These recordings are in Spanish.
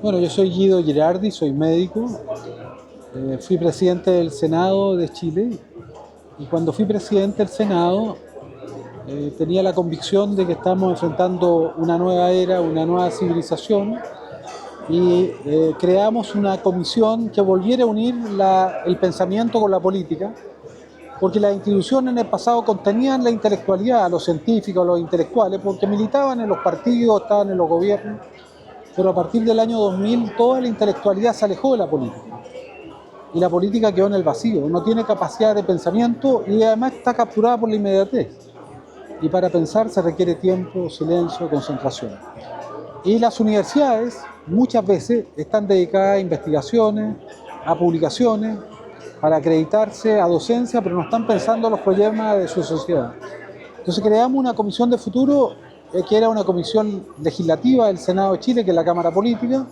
Bueno, yo soy Guido Girardi, soy médico, fui presidente del Senado de Chile y cuando fui presidente del Senado tenía la convicción de que estamos enfrentando una nueva era, una nueva civilización y creamos una comisión que volviera a unir el pensamiento con la política, porque las instituciones en el pasado contenían la intelectualidad, a los científicos, a los intelectuales, porque militaban en los partidos, estaban en los gobiernos, pero a partir del año 2000 toda la intelectualidad se alejó de la política y la política quedó en el vacío, no tiene capacidad de pensamiento y además está capturada por la inmediatez. Y para pensar se requiere tiempo, silencio, concentración. Y las universidades muchas veces están dedicadas a investigaciones, a publicaciones, para acreditarse, a docencia, pero no están pensando en los problemas de su sociedad. Entonces creamos una comisión de futuro que era una comisión legislativa del Senado de Chile, que es la Cámara Política,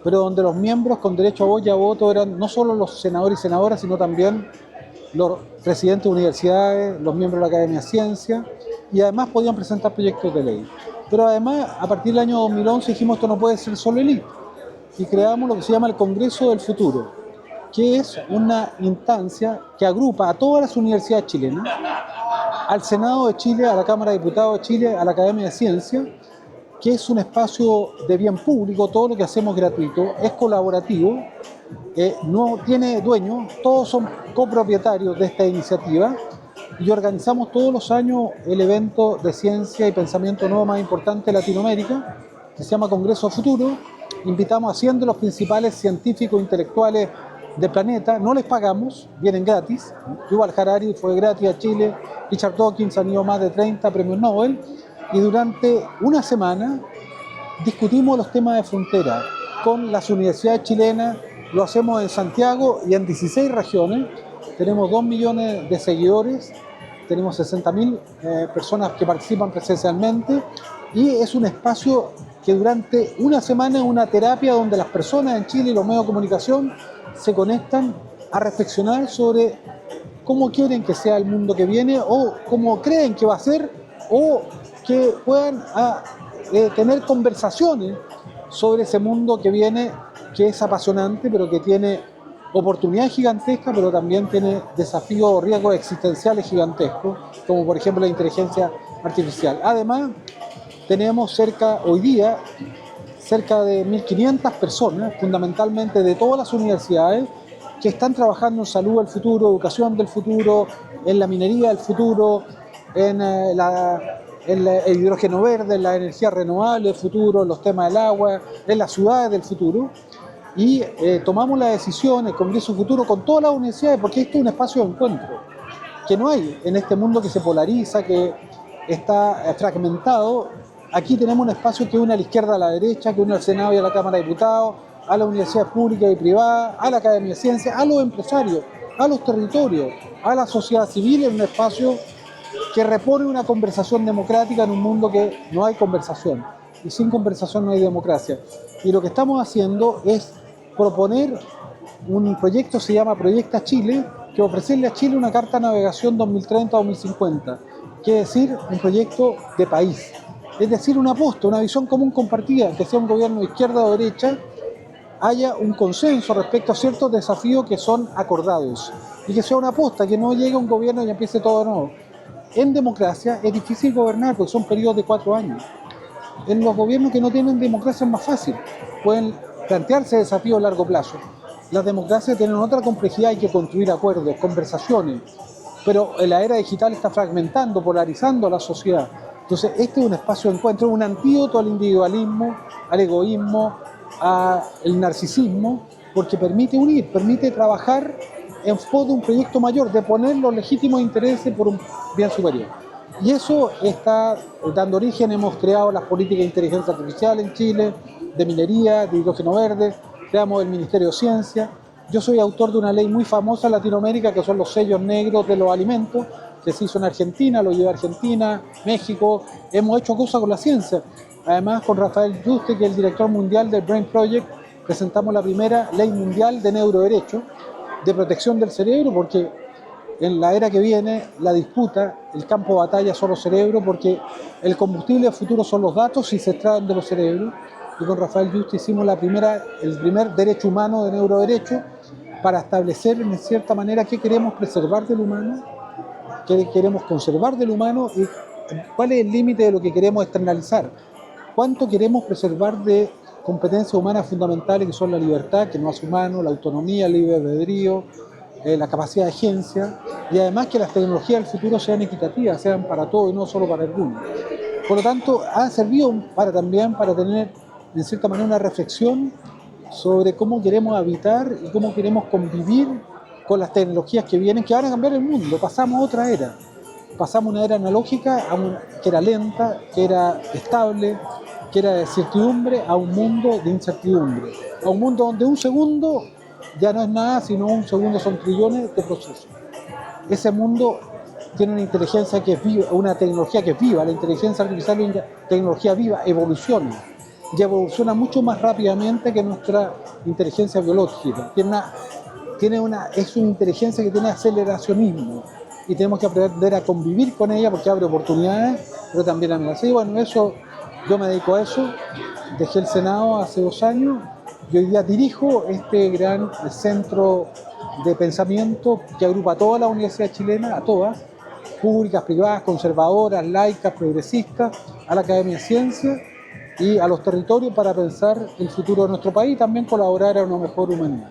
pero donde los miembros con derecho a voz y a voto eran no solo los senadores y senadoras, sino también los presidentes de universidades, los miembros de la Academia de Ciencias, y además podían presentar proyectos de ley. Pero además, a partir del año 2011 dijimos esto no puede ser solo élite, y creamos lo que se llama el Congreso del Futuro, que es una instancia que agrupa a todas las universidades chilenas, al Senado de Chile, a la Cámara de Diputados de Chile, a la Academia de Ciencias, que es un espacio de bien público, todo lo que hacemos es gratuito, es colaborativo, no tiene dueño, todos son copropietarios de esta iniciativa y organizamos todos los años el evento de ciencia y pensamiento nuevo más importante de Latinoamérica, que se llama Congreso Futuro. Invitamos a 100 de los principales científicos intelectuales del planeta, no les pagamos, vienen gratis. Yuval Harari fue gratis a Chile, Richard Dawkins han ido más de 30 premios Nobel, y durante una semana discutimos los temas de frontera con las universidades chilenas, lo hacemos en Santiago y en 16 regiones, tenemos 2 millones de seguidores, tenemos 60.000 personas que participan presencialmente y es un espacio que durante una semana es una terapia donde las personas en Chile y los medios de comunicación se conectan a reflexionar sobre cómo quieren que sea el mundo que viene o cómo creen que va a ser o que puedan tener conversaciones sobre ese mundo que viene, que es apasionante, pero que tiene oportunidades gigantescas, pero también tiene desafíos o riesgos existenciales gigantescos, como por ejemplo la inteligencia artificial. Además, tenemos hoy día cerca de 1.500 personas, fundamentalmente de todas las universidades, que están trabajando en salud del futuro, educación del futuro, en la minería del futuro, en el hidrógeno verde, en la energía renovable del futuro, en los temas del agua, en las ciudades del futuro. Y tomamos la decisión, el Congreso Futuro, con todas las universidades, porque esto es un espacio de encuentro, que no hay en este mundo que se polariza, que está fragmentado. Aquí tenemos un espacio que une a la izquierda a la derecha, que une al Senado y a la Cámara de Diputados, a las universidades públicas y privadas, a la Academia de Ciencias, a los empresarios, a los territorios, a la sociedad civil, en un espacio que repone una conversación democrática en un mundo que no hay conversación. Y sin conversación no hay democracia. Y lo que estamos haciendo es proponer un proyecto, se llama Proyecta Chile, que ofrecerle a Chile una carta de navegación 2030-2050, que es decir, un proyecto de país. Es decir, una aposta, una visión común compartida, que sea un gobierno de izquierda o derecha, haya un consenso respecto a ciertos desafíos que son acordados y que sea una aposta, que no llegue un gobierno y empiece todo de nuevo. En democracia es difícil gobernar porque son periodos de 4 años. En los gobiernos que no tienen democracia es más fácil, pueden plantearse desafíos a largo plazo. Las democracias tienen otra complejidad, hay que construir acuerdos, conversaciones, pero en la era digital está fragmentando, polarizando a la sociedad. Entonces este es un espacio de encuentro, un antídoto al individualismo, al egoísmo, al narcisismo, porque permite unir, permite trabajar en pos de un proyecto mayor, de poner los legítimos intereses por un bien superior. Y eso está dando origen, hemos creado las políticas de inteligencia artificial en Chile, de minería, de hidrógeno verde, creamos el Ministerio de Ciencia. Yo soy autor de una ley muy famosa en Latinoamérica, que son los sellos negros de los alimentos, que se hizo en Argentina, lo llevé a Argentina, México, hemos hecho cosas con la ciencia. Además, con Rafael Yuste, que es el director mundial del Brain Project, presentamos la primera ley mundial de neuroderecho, de protección del cerebro, porque en la era que viene, la disputa, el campo de batalla son los cerebros, porque el combustible del futuro son los datos y se extraen de los cerebros. y con Rafael Yuste hicimos el primer derecho humano de neuroderecho para establecer en cierta manera qué queremos preservar del humano, qué queremos conservar del humano y cuál es el límite de lo que queremos externalizar. ¿Cuánto queremos preservar de competencias humanas fundamentales que son la libertad, que no hace humano, la autonomía, el libre albedrío, la capacidad de agencia y además que las tecnologías del futuro sean equitativas, sean para todos y no solo para algunos? Por lo tanto, ha servido también para tener en cierta manera una reflexión sobre cómo queremos habitar y cómo queremos convivir con las tecnologías que vienen, que van a cambiar el mundo. Pasamos a otra era. Pasamos una era analógica que era lenta, que era estable, que era de certidumbre, a un mundo de incertidumbre. A un mundo donde un segundo ya no es nada, sino un segundo son trillones de procesos. Ese mundo tiene una inteligencia que es viva, una tecnología que es viva. La inteligencia artificial es una tecnología viva, evoluciona. Y evoluciona mucho más rápidamente que nuestra inteligencia biológica. Es una inteligencia que tiene aceleracionismo y tenemos que aprender a convivir con ella porque abre oportunidades, pero también amenazas. Y bueno, yo me dedico a eso. Dejé el Senado hace 2 años y hoy día dirijo este gran centro de pensamiento que agrupa a todas las universidades chilenas, a todas, públicas, privadas, conservadoras, laicas, progresistas, a la Academia de Ciencias y a los territorios para pensar el futuro de nuestro país y también colaborar a una mejor humanidad.